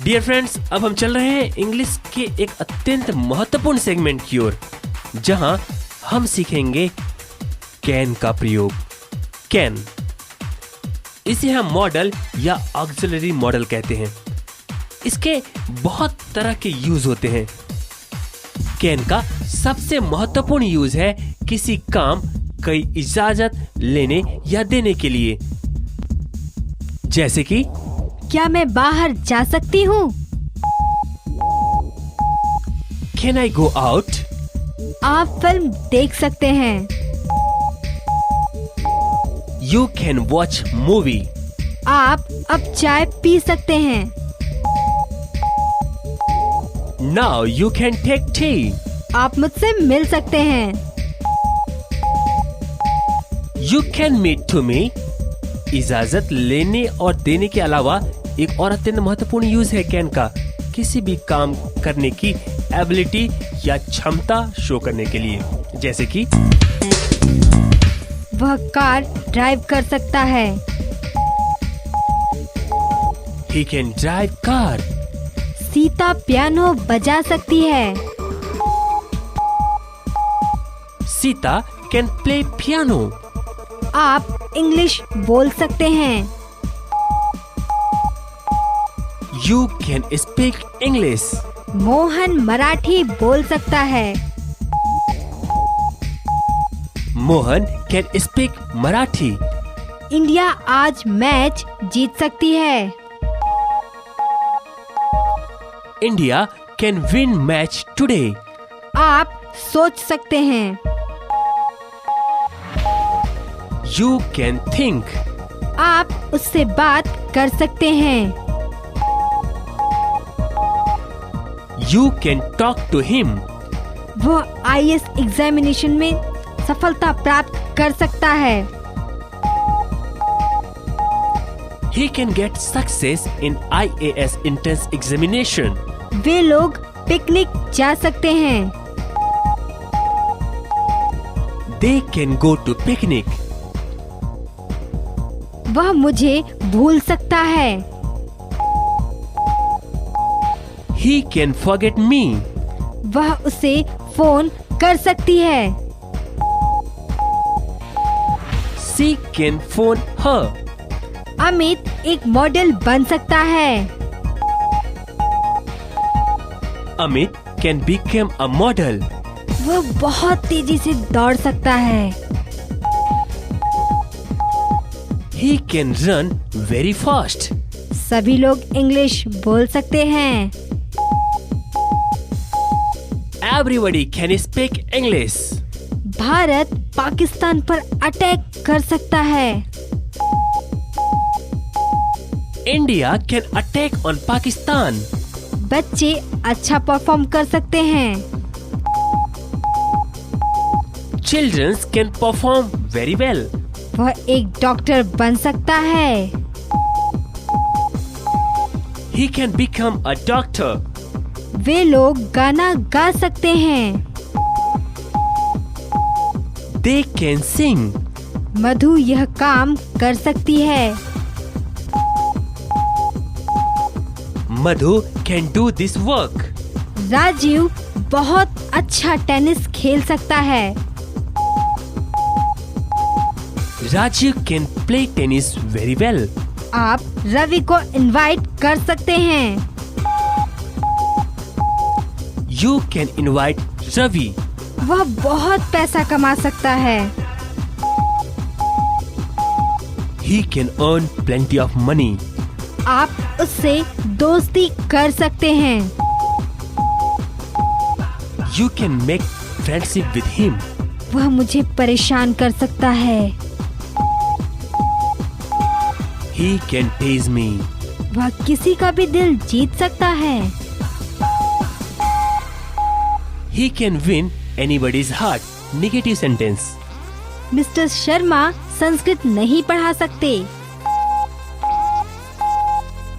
Dear friends, अब हम चल रहे हैं इंग्लिश के एक अत्यंत महत्वपूर्ण सेगमेंट की ओर, जहां हम सीखेंगे कैन का प्रयोग। कैन, इसे हम मॉडल या ऑक्सिलरी मॉडल कहते हैं। इसके बहुत तरह के यूज होते हैं। कैन का सबसे महत्वपूर्ण यूज है किसी काम की इजाजत लेने या देने के लिए, जैसे कि क्या मैं बाहर जा सकती हूँ? Can I go out? आप फिल्म देख सकते हैं। You can watch movie. आप अब चाय पी सकते हैं। Now you can take tea. आप मुझसे मिल सकते हैं। You can meet to me. इजाजत लेने और देने के अलावा एक और अत्यंत महत्वपूर्ण यूज है कैन का, किसी भी काम करने की एबिलिटी या क्षमता शो करने के लिए, जैसे कि वह कार ड्राइव कर सकता है। He can drive car. Sita piano बजा सकती है। Sita can play piano. आप इंग्लिश बोल सकते हैं। You can speak English. Mohan Marathi बोल सकता है। Mohan can speak Marathi. India आज मैच जीत सकती है। India can win match today. आप सोच सकते हैं। You can think. आप उससे बात कर सकते हैं। You can talk to him. वो IAS एग्जामिनेशन में सफलता प्राप्त कर सकता है। He can get success in IAS entrance examination. वे लोग पिकनिक जा सकते हैं। They can go to picnic. वह मुझे भूल सकता है। He can forget me. वह उसे फोन कर सकती है। She can phone her. Amit एक मॉडल बन सकता है। Amit can become a model. वह बहुत तेजी से दौड़ सकता है। He can run very fast. सभी लोग इंग्लिश बोल सकते हैं। Everybody can speak English. Bharat Pakistan पर अटैक कर सकता है। India can attack on Pakistan. बच्चे अच्छा परफॉर्म कर सकते हैं। Children can perform very well. वह एक डॉक्टर बन सकता है। He can become a doctor. वे लोग गाना गा सकते हैं। They can sing. मधु यह काम कर सकती है। Madhu can do this work. Rajiv बहुत अच्छा टेनिस खेल सकता है। Rajiv can play tennis very well. आप रवि को इनवाइट कर सकते हैं। You can invite Ravi. वह बहुत पैसा कमा सकता है। He can earn plenty of money. आप उससे दोस्ती कर सकते हैं। You can make friendship with him. वह मुझे परेशान कर सकता है। He can tease me. वह किसी का भी दिल जीत सकता है। He can win anybody's heart. Negative sentence. Mister Sharma Sanskrit नहीं पढ़ा सकते।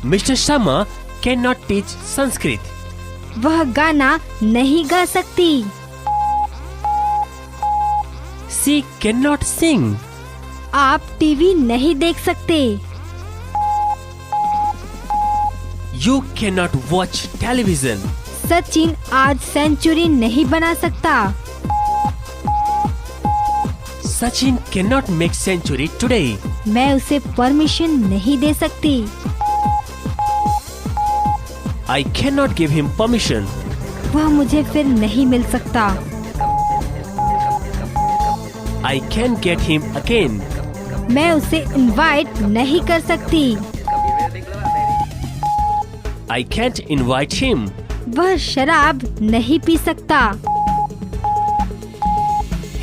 Mr. Sharma cannot teach Sanskrit. वह गाना नहीं गा सकती। She cannot sing. आप टीवी नहीं देख सकते। You cannot watch television. Sachin आज सेंचुरी नहीं बना सकता। Sachin cannot make century today. मैं उसे परमिशन नहीं दे सकती। I cannot give him permission. वह मुझे फिर नहीं मिल सकता। I can get him again. मैं उसे इनवाइट नहीं कर सकती। I can't invite him. वह शराब नहीं पी सकता।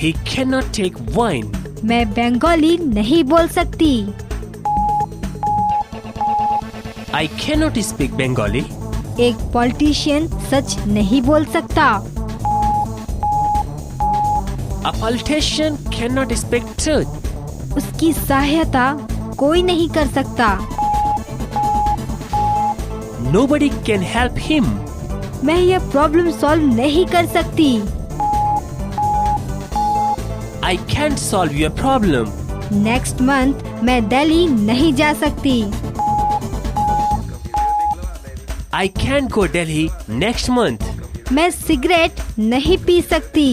He cannot take wine. मैं बंगाली नहीं बोल सकती। I cannot speak Bengali. एक पॉलिटिशियन सच नहीं बोल सकता। A politician cannot speak truth. उसकी सहायता कोई नहीं कर सकता। Nobody can help him. मैं यह प्रॉब्लम सॉल्व नहीं कर सकती। I can't solve your problem. Next month मैं दिल्ली नहीं जा सकती। I can't go Delhi next month. मैं सिगरेट नहीं पी सकती।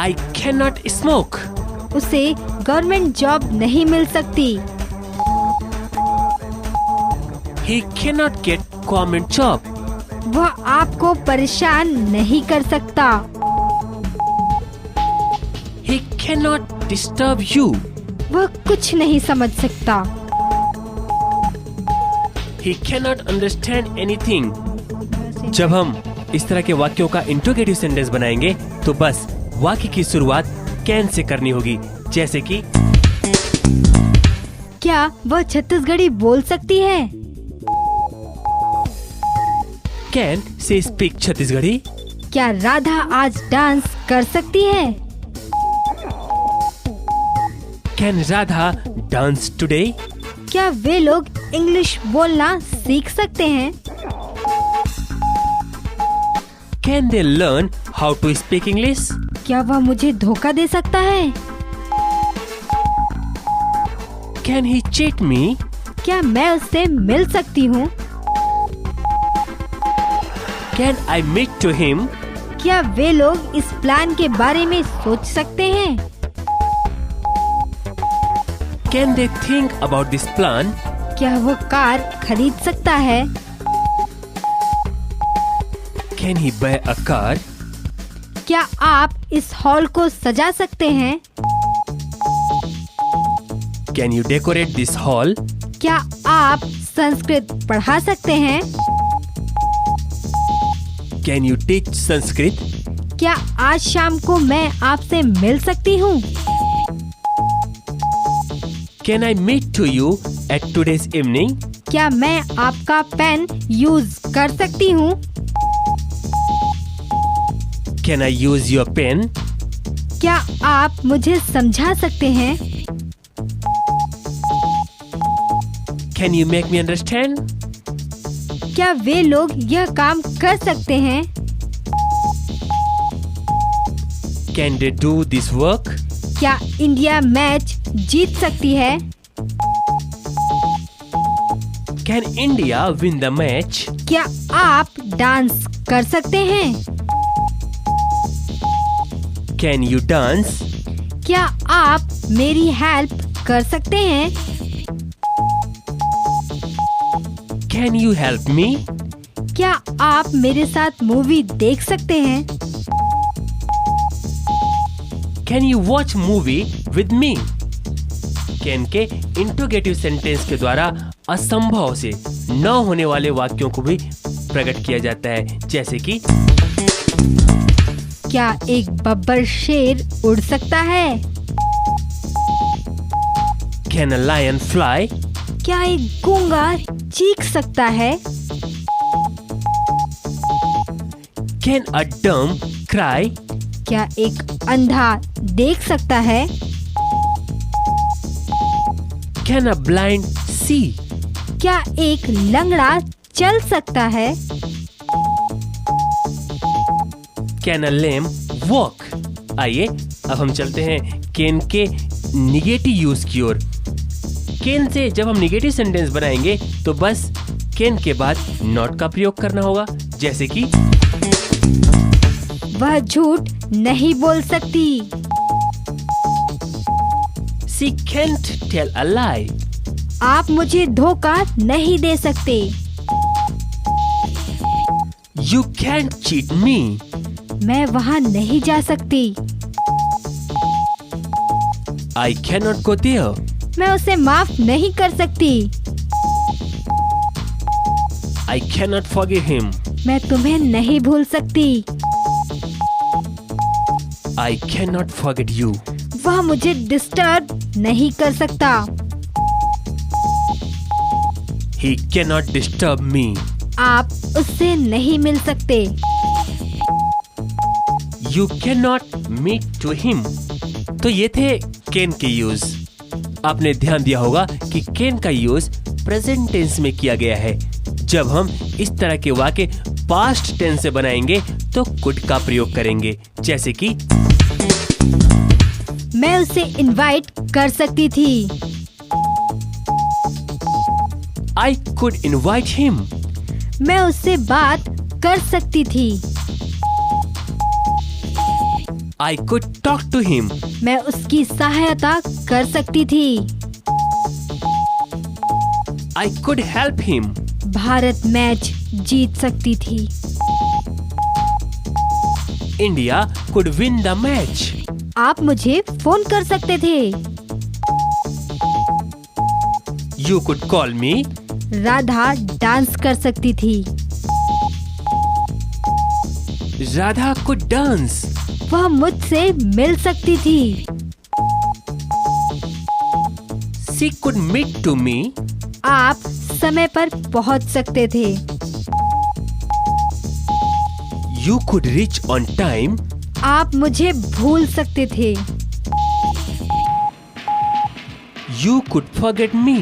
I cannot smoke. उसे गवर्नमेंट जॉब नहीं मिल सकती। He cannot get government job. वह आपको परेशान नहीं कर सकता। He cannot disturb you. वह कुछ नहीं समझ सकता। He cannot understand anything. जब हम इस तरह के वाक्यों का इंट्रोगेटिव सेंटेंस बनाएंगे तो बस वाक्य की शुरुआत कैन से करनी होगी, जैसे कि क्या वह छत्तीसगढ़ी बोल सकती है? Can say speak Chhattisgarhi. क्या राधा आज डांस कर सकती है? Can Radha dance today? क्या वे लोग इंग्लिश बोलना सीख सकते हैं? Can they learn how to speak English? क्या वह मुझे धोखा दे सकता है? Can he cheat me? क्या मैं उससे मिल सकती हूँ? Can I meet to him? क्या वे लोग इस प्लान के बारे में सोच सकते हैं? Can they think about this plan? क्या वो कार खरीद सकता है? Can he buy a car? क्या आप इस हॉल को सजा सकते हैं? Can you decorate this hall? क्या आप संस्कृत पढ़ा सकते हैं? Can you teach Sanskrit? क्या आज शाम को मैं आपसे मिल सकती हूँ? Can I meet to you at today's evening? क्या मैं आपका पेन यूज कर सकती हूँ? Can I use your pen? क्या आप मुझे समझा सकते हैं? Can you make me understand? क्या वे लोग यह काम कर सकते हैं? Can they do this work? क्या इंडिया मैच जीत सकती है? Can India win the match? क्या आप डांस कर सकते हैं? Can you dance? क्या आप मेरी हेल्प कर सकते हैं? Can you help me? क्या आप मेरे साथ मूवी देख सकते हैं? Can you watch movie with me? Can के इंट्रोगेटिव सेंटेंस के द्वारा असंभव से न होने वाले वाक्यों को भी प्रकट किया जाता है, जैसे कि क्या एक बब्बर शेर उड़ सकता है? Can a lion fly? क्या एक गूंगा चीख सकता है? कैन अ डम क्राई? क्या एक अंधा देख सकता है? कैन अ ब्लाइंड सी? क्या एक लंगड़ा चल सकता है? Can a lame walk? आइए अब हम चलते हैं कैन के निगेटिव यूज की ओर। कैन से जब हम निगेटिव सेंटेंस बनाएंगे तो बस कैन के बाद नॉट का प्रयोग करना होगा, जैसे कि वह झूठ नहीं बोल सकती। She can't tell a lie. आप मुझे धोखा नहीं दे सकते। You can't cheat me. मैं वहाँ नहीं जा सकती। I cannot go there. मैं उसे माफ नहीं कर सकती। I cannot forgive him. मैं तुम्हें नहीं भूल सकती। I cannot forget you. वह मुझे डिस्टर्ब नहीं कर सकता। He cannot disturb me. आप उससे नहीं मिल सकते। You cannot meet to him. तो ये थे कैन के यूज। आपने ध्यान दिया होगा कि कैन का यूज प्रेजेंट टेंस में किया गया है। जब हम इस तरह के वाक्य पास्ट टेंस से बनाएंगे तो कुड का प्रयोग करेंगे, जैसे कि मैं उसे इनवाइट कर सकती थी। I could invite him. मैं उससे बात कर सकती थी। I could talk to him. मैं उसकी सहायता कर सकती थी। I could help him. Bharat match जीत सकती थी। India could win the match. आप मुझे फोन कर सकते थे। You could call me. Radha dance कर सकती थी। Radha could dance. वह मुझसे मिल सकती थी। She could meet to me. आप समय पर पहुंच सकते थे। You could reach on time. आप मुझे भूल सकते थे। You could forget me.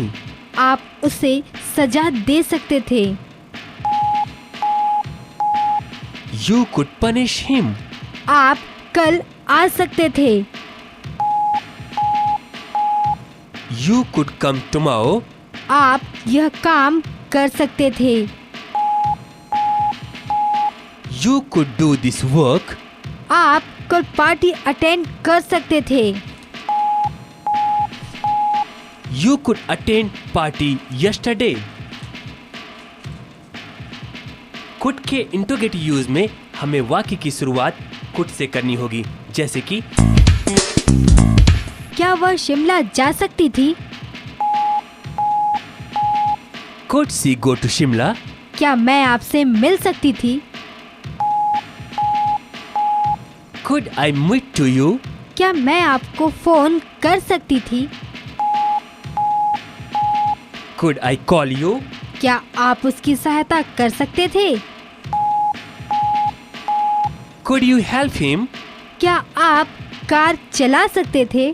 आप उसे सजा दे सकते थे। You could punish him. आप कल आ सकते थे। You could come tomorrow. आप यह काम कर सकते थे। You could do this work. आप कल पार्टी अटेंड कर सकते थे। You could attend party yesterday. could के इंटरोगेटिव यूज में हमें वाक्य की शुरुआत could से करनी होगी, जैसे कि क्या वह शिमला जा सकती थी? Could she go to Shimla? क्या मैं आपसे मिल सकती थी? Could I meet to you? क्या मैं आपको फोन कर सकती थी? Could I call you? क्या आप उसकी सहायता कर सकते थे? Could you help him? क्या आप कार चला सकते थे?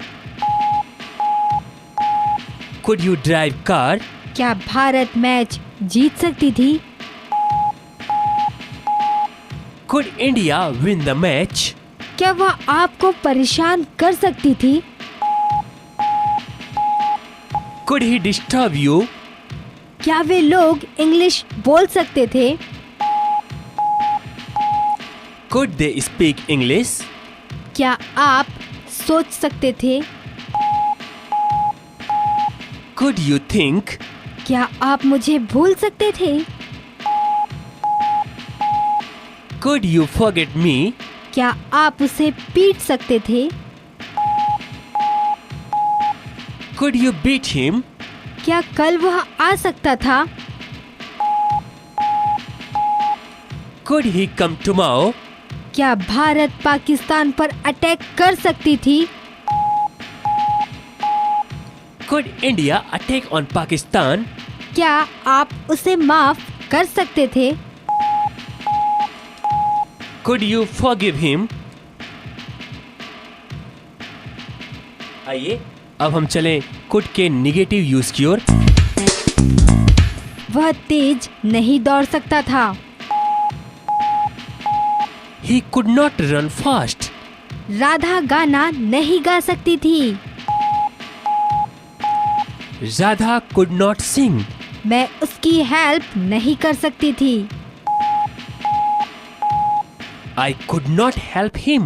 Could you drive car? क्या भारत मैच जीत सकती थी? Could India win the match? क्या वह आपको परेशान कर सकती थी? Could he disturb you? क्या वे लोग इंग्लिश बोल सकते थे? Could they speak English? क्या आप सोच सकते थे? Could you think? क्या आप मुझे भूल सकते थे? Could you forget me? क्या आप उसे पीट सकते थे? Could you beat him? क्या कल वह आ सकता था? Could he come tomorrow? क्या भारत पाकिस्तान पर अटैक कर सकती थी? Could India attack on Pakistan? क्या आप उसे माफ कर सकते थे? Could you forgive him? आइए अब हम चलें could के निगेटिव यूज की ओर। वह तेज नहीं दौड़ सकता था। He could not run fast. Radha गाना नहीं गा सकती थी। राधा कुड नॉट सिंग। मैं उसकी हेल्प नहीं कर सकती थी। I could not help him.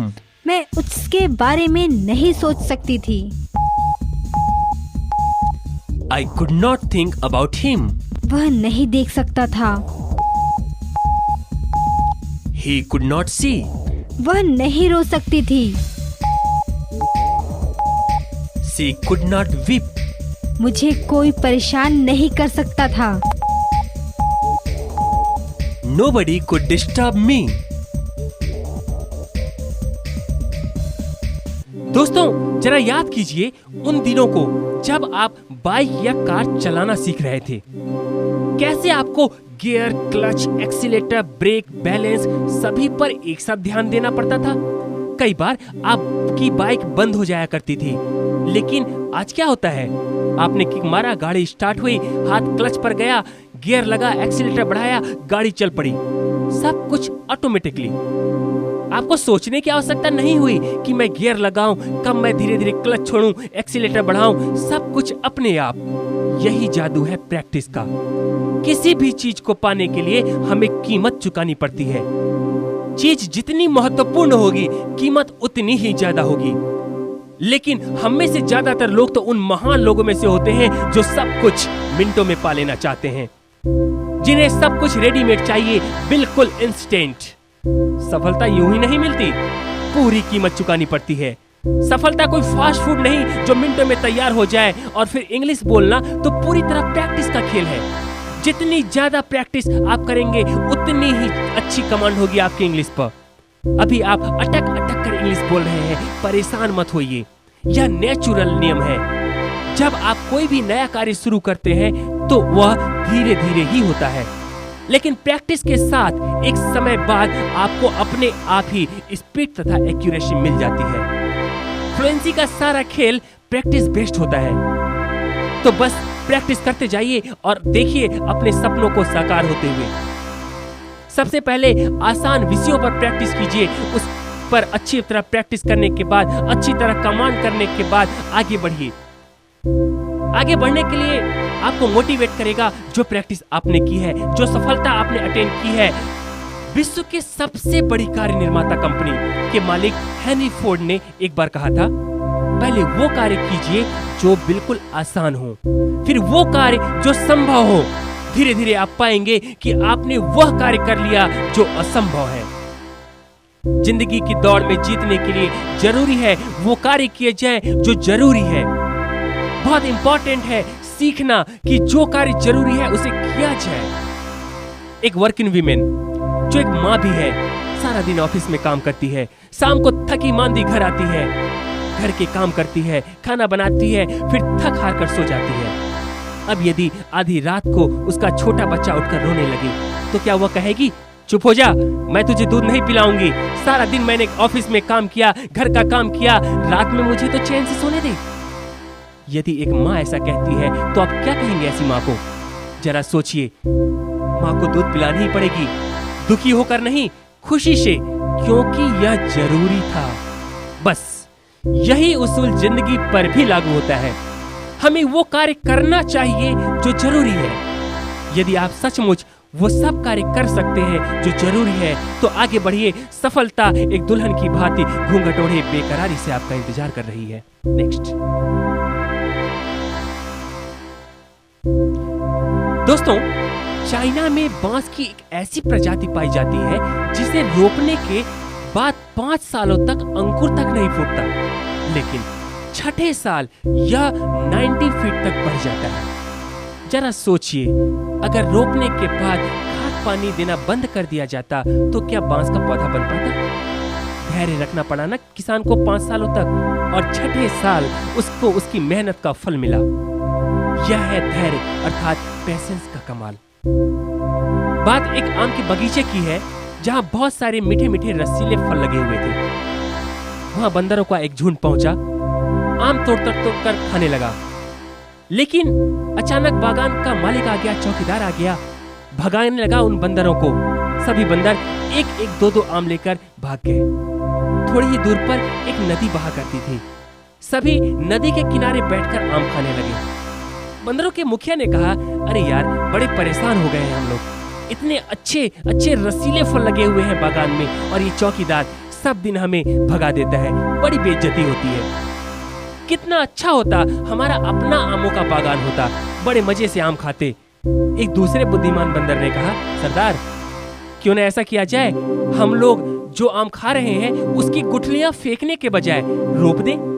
मैं उसके बारे में नहीं सोच सकती थी। I could not think about him. वह नहीं देख सकता था। ही कुड नॉट सी। वह नहीं रो सकती थी। सी कुड नॉट वीप। मुझे कोई परेशान नहीं कर सकता था। Nobody could disturb me। दोस्तों, जरा याद कीजिए उन दिनों को जब आप बाइक या कार चलाना सीख रहे थे। कैसे आपको gear, clutch, accelerator, brake, balance सभी पर एक साथ ध्यान देना पड़ता था। कई बार आपकी बाइक बंद हो जाया करती थी, लेकिन आज क्या होता है? आपने किक मारा, गाड़ी स्टार्ट हुई, हाथ क्लच पर गया, गियर लगा, एक्सीलेटर बढ़ाया, गाड़ी चल पड़ी। सब कुछ ऑटोमेटिकली। आपको सोचने की आवश्यकता नहीं हुई कि मैं गियर लगाऊं, कब मैं धीरे धीरे क्लच छोड़ूं, एक्सीलेटर बढ़ाऊं। सब कुछ अपने आप। यही जादू है प्रैक्टिस का। किसी भी चीज को पाने के लिए हमें कीमत चुकानी पड़ती है। चीज जितनी महत्वपूर्ण होगी, कीमत उतनी ही ज्यादा होगी। लेकिन हम में से ज्यादातर लोग तो उन महान लोगों में से होते हैं जो सब कुछ मिनटों में पा लेना चाहते हैं, जिन्हें सब कुछ रेडीमेड चाहिए, बिल्कुल इंस्टेंट। सफलता यूं ही नहीं मिलती, पूरी कीमत चुकानी पड़ती है। सफलता कोई फास्ट फूड नहीं जो मिनटों में तैयार हो जाए। और फिर इंग्लिश बोलना तो पूरी तरह प्रैक्टिस का खेल है। जितनी ज्यादा प्रैक्टिस आप करेंगे, उतनी ही अच्छी कमांड होगी आपकी इंग्लिश पर। अभी आप अटक अटक कर इंग्लिश बोल रहे हैं, परेशान मत होइए। यह नेचुरल नियम है। जब आप कोई भी नया कार्य शुरू करते हैं तो वह धीरे धीरे ही होता है, लेकिन प्रैक्टिस के साथ एक समय बाद आपको अपने आप ही स्पीड तथा एक्यूरेसी मिल जाती है। फ्लुएंसी का सारा खेल प्रैक्टिस बेस्ड होता है। तो बस प्रैक्टिस करते जाइए और देखिए अपने सपनों को साकार होते हुए। सबसे पहले आसान विषयों पर प्रैक्टिस कीजिए। उस पर अच्छी तरह प्रैक्टिस करने के बाद, अच्छी तरह कमांड करने के बाद आगे बढ़िए। आगे बढ़ने के लिए आपको मोटिवेट करेगा जो प्रैक्टिस आपने की है, जो सफलता आपने अटेन की है। विश्व के सबसे बड़ी कार निर्माता कंपनी के मालिक हेनरी फोर्ड ने एक बार कहा था, पहले वो कार्य कीजिए जो बिल्कुल आसान हो, फिर वो कार्य जो संभव हो। धीरे धीरे आप पाएंगे कि आपने वह कार्य कर लिया जो असंभव है। जिंदगी की दौड़ में जीतने के लिए जरूरी है वो कार्य किए जाएं जो जरूरी है। बहुत इंपॉर्टेंट है सीखना कि जो कार्य जरूरी है उसे किया जाए। एक वर्किंग वीमेन जो एक माँ भी है, सारा दिन ऑफिस में काम करती है, शाम को थकी मांदी घर आती है, घर के काम करती है, खाना बनाती है, फिर थक हार कर सो जाती है। अब यदि आधी रात को उसका छोटा बच्चा उठकर रोने लगे तो क्या वह कहेगी, चुप हो जा, मैं तुझे दूध नहीं पिलाऊंगी, सारा दिन मैंने ऑफिस में काम किया, घर का काम किया, रात में मुझे तो चैन से सोने दे। यदि एक माँ ऐसा कहती है तो आप क्या कहेंगे ऐसी माँ को? जरा सोचिए। माँ को दूध पिलानी ही पड़ेगी, दुखी होकर नहीं, खुशी से, क्योंकि यह जरूरी था। बस यही उसूल जिंदगी पर भी लागू होता है। हमें वो कार्य करना चाहिए जो जरूरी है। यदि आप सचमुच वो सब कार्य कर सकते हैं जो जरूरी है तो आगे बढ़िए। सफलता एक दुल्हन की भांति घूंघट ओढ़े बेकरारी से आपका इंतजार कर रही है। नेक्स्ट दोस्तों, चाइना में बांस की एक ऐसी प्रजाति पाई जाती है जिसे रोपने के बाद 5 सालों तक अंकुर तक नहीं फूटता, लेकिन छठे साल यह 90 फीट तक बढ़ जाता है। जरा सोचिए, अगर रोपने के बाद खाद पानी देना बंद कर दिया जाता तो क्या बांस का पौधा बन पाता? धैर्य रखना पड़ा ना किसान को 5 सालों तक, और छठे साल उसको उसकी मेहनत का फल मिला। यह है धैर्य अर्थात पेशेंस का कमाल। बात एक आम के बगीचे की है जहां बहुत सारे मीठे मीठे रसीले फल लगे हुए थे। वहां बंदरों का एक झुंड पहुंचा, आम तोड़ कर खाने लगा। लेकिन अचानक बागान का मालिक आ गया, चौकीदार आ गया, भगाने लगा उन बंदरों को। सभी बंदर एक एक दो आम लेकर भाग गए। थोड़ी ही दूर पर एक नदी बहा करती थी। सभी नदी के किनारे बैठकर आम खाने लगे। बंदरों के मुखिया ने कहा, अरे यार, बड़े परेशान हो गए हैं हम लोग। इतने अच्छे अच्छे रसीले फल लगे हुए हैं बागान में, और ये चौकीदार सब दिन हमें भगा देता है, बड़ी बेइज्जती होती है। कितना अच्छा होता हमारा अपना आमों का बागान होता, बड़े मजे से आम खाते। एक दूसरे बुद्धिमान बंदर ने कहा, सरदार, क्यों न ऐसा किया जाए, हम लोग जो आम खा रहे हैं उसकी गुठलियां फेंकने के बजाय रोप दें,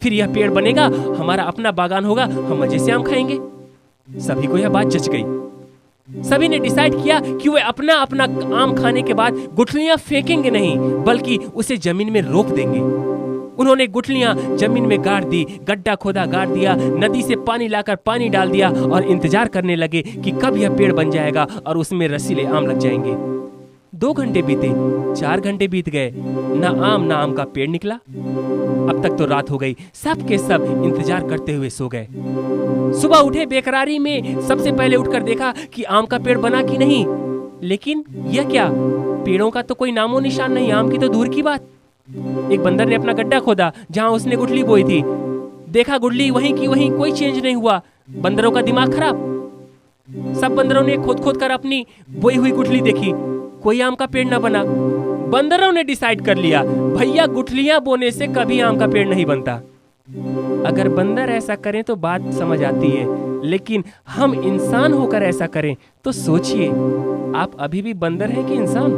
फिर यह पेड़ बनेगा, हमारा अपना बागान होगा, हम मजे से आम खाएंगे। सभी को यह बात जच गई। सभी ने डिसाइड किया कि वे अपना अपना आम खाने के बाद गुठलियां फेंकेंगे नहीं, बल्कि उसे जमीन में रोप देंगे। उन्होंने गुठलियां जमीन में गाड़ दी, गड्ढा खोदा, गाड़ दिया, नदी से पानी लाकर पानी डाल दिया और इंतजार करने लगे कि कब यह पेड़ बन जाएगा और उसमें रसीले आम लग जाएंगे। 2 घंटे बीते, 4 घंटे बीत गए, ना आम का पेड़ निकला। अब तक तो रात हो गई, सब के सब इंतजार करते हुए सो गए। सुबह उठे, बेकरारी में सबसे पहले उठकर देखा कि आम का पेड़ बना कि नहीं, लेकिन यह क्या, पेड़ों का तो कोई नामो निशान नहीं, आम की तो दूर की बात। एक बंदर ने अपना गड्ढा खोदा जहां उसने गुठली बोई थी, देखा गुठली वहीं की वहीं, कोई चेंज नहीं हुआ। बंदरों का दिमाग खराब। सब बंदरों ने खोद खोद कर अपनी बोई हुई गुठली देखी, कोई आम का पेड़ न बना। बंदरों ने डिसाइड कर लिया, भैया गुठलियां बोने से कभी आम का पेड़ नहीं बनता। अगर बंदर ऐसा करें तो बात समझ आती है, लेकिन हम इंसान होकर ऐसा करें तो सोचिए, आप अभी भी बंदर हैं कि इंसान?